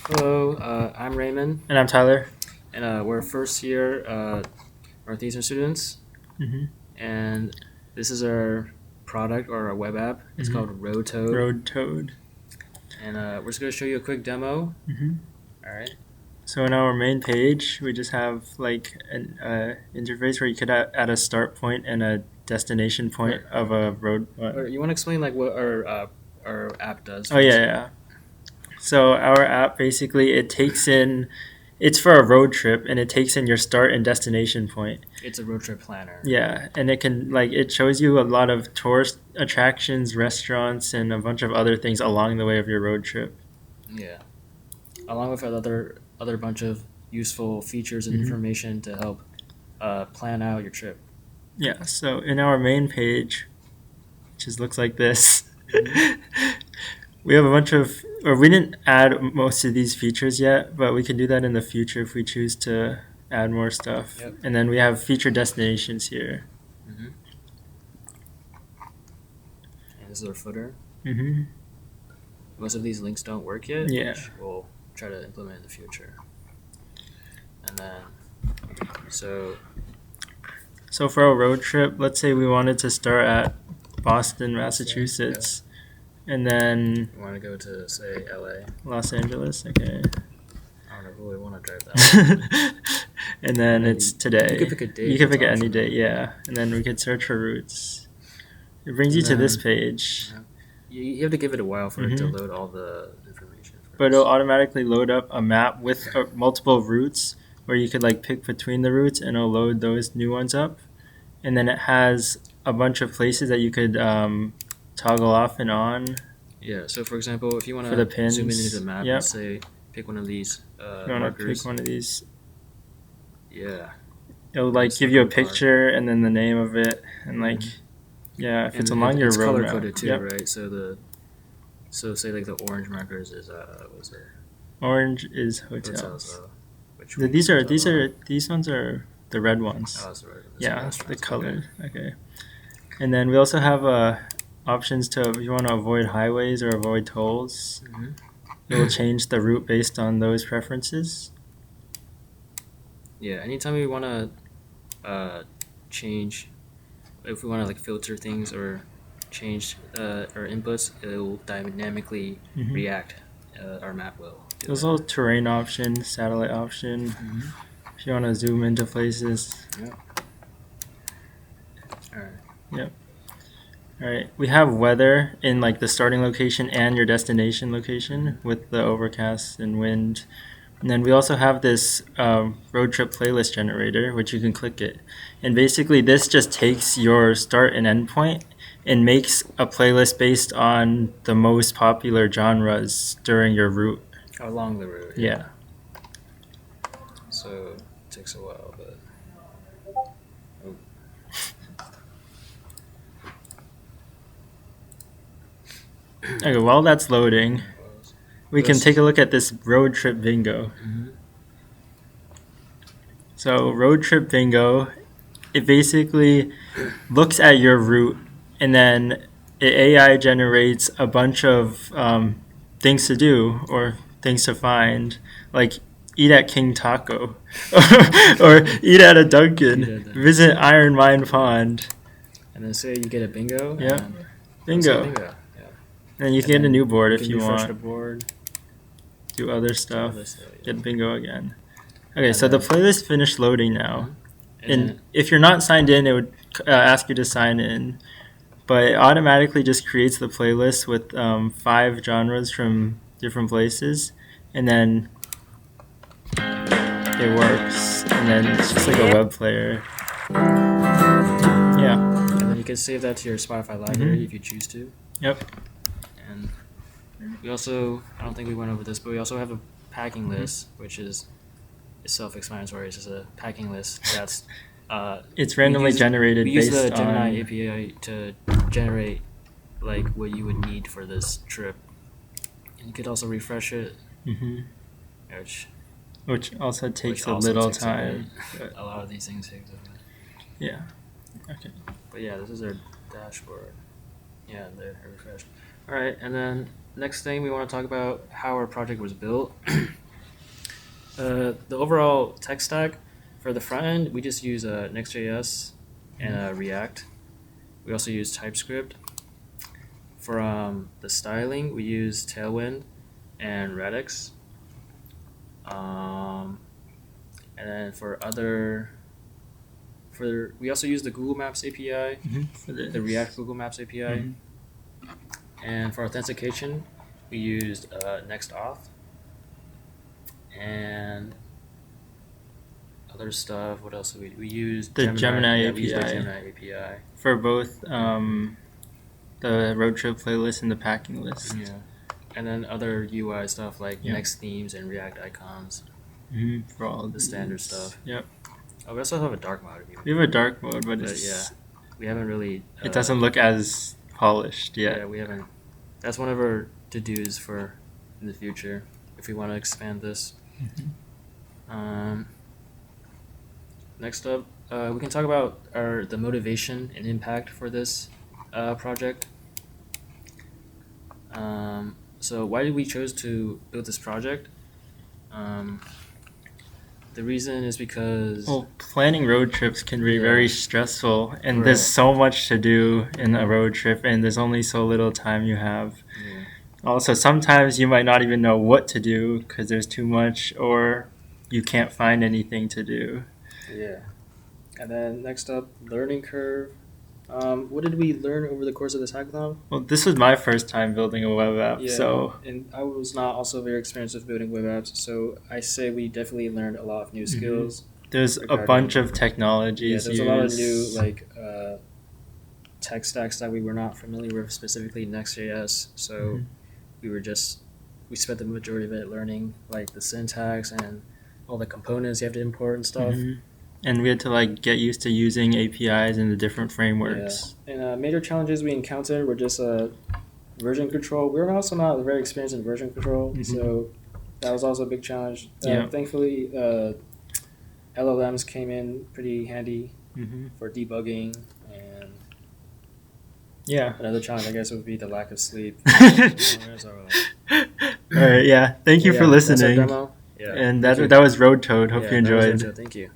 Hello, I'm Raymond, And I'm Tyler. and we're first year Northeastern students, Mm-hmm. and this is our product or our web app. It's Mm-hmm. called RoadToad, RoadToad. and we're just going to show you a quick demo. Mm-hmm. All right. So in our main page, we just have like an interface where you could add a start point and a destination point of a road. Or you want to explain like what our app does? Oh yeah, yeah. So our app basically it's for a road trip and it takes in your start and destination point. It's a road trip planner. Yeah, and it shows you a lot of tourist attractions, restaurants, and a bunch of other things along the way of your road trip. Yeah, along with other bunch of useful features and Mm-hmm. information to help plan out your trip. Yeah, so in our main page, which just looks like this, we have a bunch of, or we didn't add most of these features yet, but we can do that in the future if we choose to add more stuff. Yep. And then we have feature destinations here. Mm-hmm. And this is our footer. Mm-hmm. Most of these links don't work yet, Yeah. which we'll try to implement in the future. And then, so for a road trip, let's say we wanted to start at Boston, Massachusetts, and then you want to go to, say, LA. Los Angeles. Okay. I don't really want to drive that. And then it's today. You could pick a date. You could pick That's any optional. date, yeah. And then we could search for routes. It brings you to this page. You have to give it a while for it to Mhm. load all the information. But it'll automatically load up a map with multiple routes where you could like pick between the routes and it'll load those new ones up. And then it has a bunch of places that you could toggle off and on. Yeah, so for example, if you want For the to pins. zoom in into the map Yep. and say, pick one of these You want to markers. pick one of these. Yeah. It'll like give you a picture and then the name of it and like yeah, if it's along your it's road color map. coded too, Yep. right? So say like the orange markers is what was it? Orange is hotels. Hotels. Which These ones are the red ones. Oh, that's right. Yeah, the color. Okay. And then we also have options to if you want to avoid highways or avoid tolls. Mm-hmm. It will change the route based on those preferences. Yeah, anytime we want to change, if we want to like filter things or change our inputs, it will dynamically Mm-hmm. react. Our map will. There's also terrain option, satellite option. Mm-hmm. If you want to zoom into places. Yeah. All right. Yep. All right. We have weather in like the starting location and your destination location with the overcast and wind. And then we also have this road trip playlist generator, which you can click it. And basically, this just takes your start and end point and makes a playlist based on the most popular genres during your route. Along the route. Yeah. So it takes a while, but. Okay, while that's loading, we can take a look at this road trip bingo. Mm-hmm. So road trip bingo, it basically looks at your route and then AI generates a bunch of things to do or things to find, like eat at King Taco or eat at a Dunkin', visit Iron Mine Pond. And then say you get a bingo. Yeah. And Bingo. Yeah. And you can get a new board if you refresh the want. board. Do other stuff. Yeah. Get bingo again. Okay, so the playlist finished loading now. And And if you're not signed in, it would ask you to sign in. But it automatically just creates the playlist with 5 genres from different places. And then it works. And then it's just like a web player. Yeah. and then you can save that to your Spotify library if you choose to. Yep. And we also, I don't think we went over this, but we also have a packing list, which is self-explanatory. It's just a packing list that's It's randomly generated we use based the Gemini on... API to generate like what you would need for this trip. And you could also refresh it, Mhm. which also takes also a little takes a time. bit. A lot of these things take a bit. Yeah. Okay. But yeah, this is our dashboard. Yeah, there, I refreshed. All right, and then next thing we want to talk about how our project was built. The overall tech stack for the front end, we just use Next.js and React. We also use TypeScript. For the styling, we use Tailwind and Radix. And then we also use the Google Maps API, the React Google Maps API. And for authentication, we used NextAuth. And other stuff, what else did we used The Gemini We used the API. Gemini API. For both the road trip playlist and the packing list. Yeah. And then other UI stuff like Yeah. Next themes and React icons. For all The standard stuff. Yep. Oh, we also have a dark mode. We have a dark mode, but We haven't really. It doesn't look as polished yet. Yeah, we haven't. That's one of our to-dos for in the future if we want to expand this. Next up, we can talk about the motivation and impact for this project. So why did we choose to build this project? The reason is because planning road trips can be very stressful, and Right. there's so much to do in a road trip, and there's only so little time you have. Yeah. Also, sometimes you might not even know what to do because there's too much, or you can't find anything to do. Yeah. And then next up, learning curve. What did we learn over the course of this hackathon? Well, this was my first time building a web app, so and I was not also very experienced with building web apps, so I say we definitely learned a lot of new skills. there's a bunch of technologies. There's a lot of new tech stacks that we were not familiar with, specifically Next.js. So we spent the majority of it learning like the syntax and all the components you have to import and stuff. And we had to get used to using APIs and the different frameworks. Yeah. And major challenges we encountered were just version control. We were also not very experienced in version control, so that was also a big challenge. Thankfully, LLMs came in pretty handy for debugging. And another challenge, I guess, would be the lack of sleep. All right, thank you for listening. That's our demo. And that was RoadToad. Hope you enjoyed. Thank you.